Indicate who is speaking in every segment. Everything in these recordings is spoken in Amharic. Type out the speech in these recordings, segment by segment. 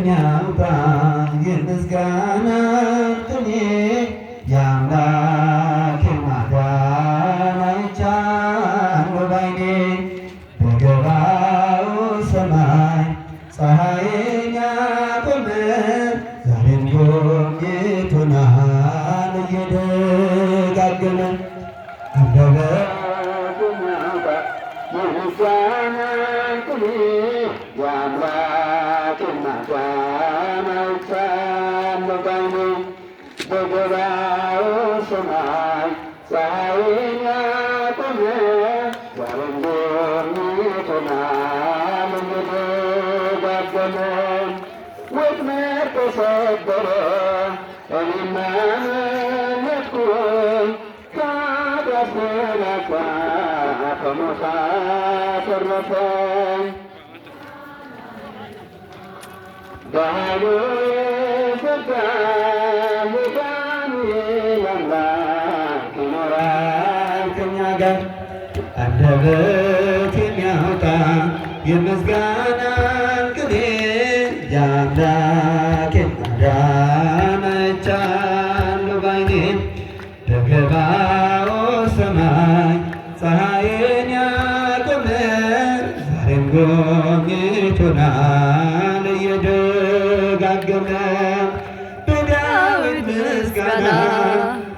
Speaker 1: የሚያውጣ የምስጋና ቅኔ የአምላክ ማዳን አይቻለሁ ባይኔ በገባው ሰማይ ፀሐይን ያቆመ ዛሬም ጎብኝቶናል እየደጋገመ የምስጋና ቅኔ የአምላክን ማዳን አይቻለሁ ባይኔ በገባው ሰማይ ፀሐይን ያቆመ ዛሬም ጎብኝቶናል እየደጋገመ ወጥመድ ተሰበረ እኔም አመለጥኩኝ ከኃጢአት ፈላጻ ከሞት አተረፈኝ በኃይሉ የጸጋ የዳንኤል አምላክ ይኖራል ከእኛ ጋር አንደበት የሚያወጣ የምስጋናን ቅኔ የአምላኬን ማዳን አይቻለሁ ባይኔ በገባው ሰማይ ፀሐይን ያቆመ ዛሬም ጎብኝቶናል እየደጋገመ በዳዊት ምስጋና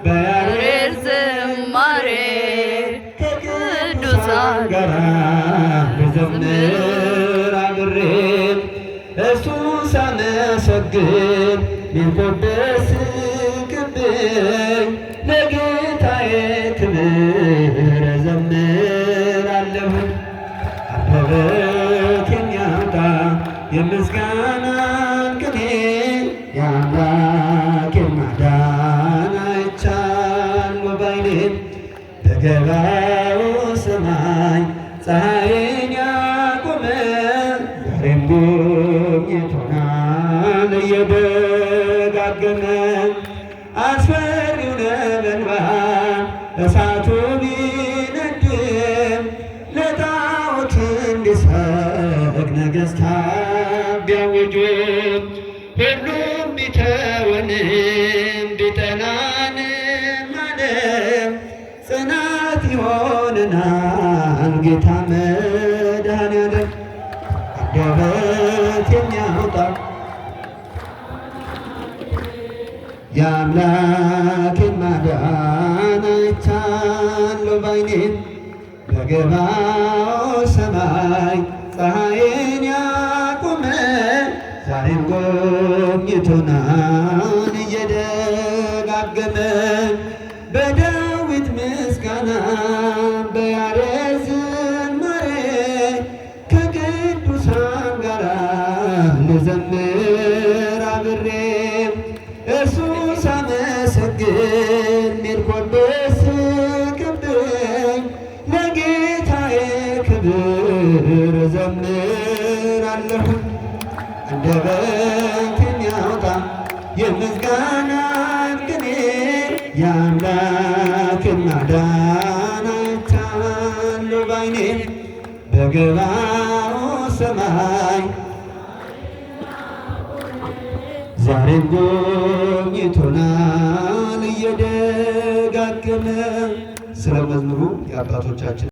Speaker 1: በያሬድ ዝማሬ ከቅዱሳን ጋር ልዘምር አብሬ እሱን ሳመሰግን ሊንቆደስ ክብኝ ለጌታዬ ክብር እዘምራለሁ። አንደበት የሚያወጣ የምስጋናን ቅኔ የአምላኬን ማዳን አይቻለሁ ባይኔ በገባው ሰማይ ፀሐይን ያቆመ ዛሬም ጎብኝቶናል እየደጋገመ አስፈሪው ነበልባል እሳቱ ቢነድም ለጣዖት እንዲሰግድ ነገሥታት ቢያውጁም ሁሉም ቢተወንም ቢጠላንም ዓለም ጽናት ይሆነናል ጌታ መድኃኔዓለም አንደበት የሚያወጣ የአምላኬን ማዳን አይቻለሁ ባይኔ በገባው ሰማይ ፀሐይን ያቆመ ዛሬም ጎብኝቶናል እየደጋገመ በዳዊት ምስጋና በያሬድ ዝማሬ ከቅዱሳን ጋር ልዘምር አብሬ እርሱን ሳመሰግን ሜልኮልበስ ክብኝ ለጌታዬ ክብር እዘምራለሁ። አንደበት የሚያወጣ የምስጋናን ቅኔ የአምላክን ማዳን አይቻለሁ ባይኔ በገባው ሰማይ ዛሬም ጎብኝቶናል እየደጋገመ። ስለ መዝሙሩ የአባቶቻችን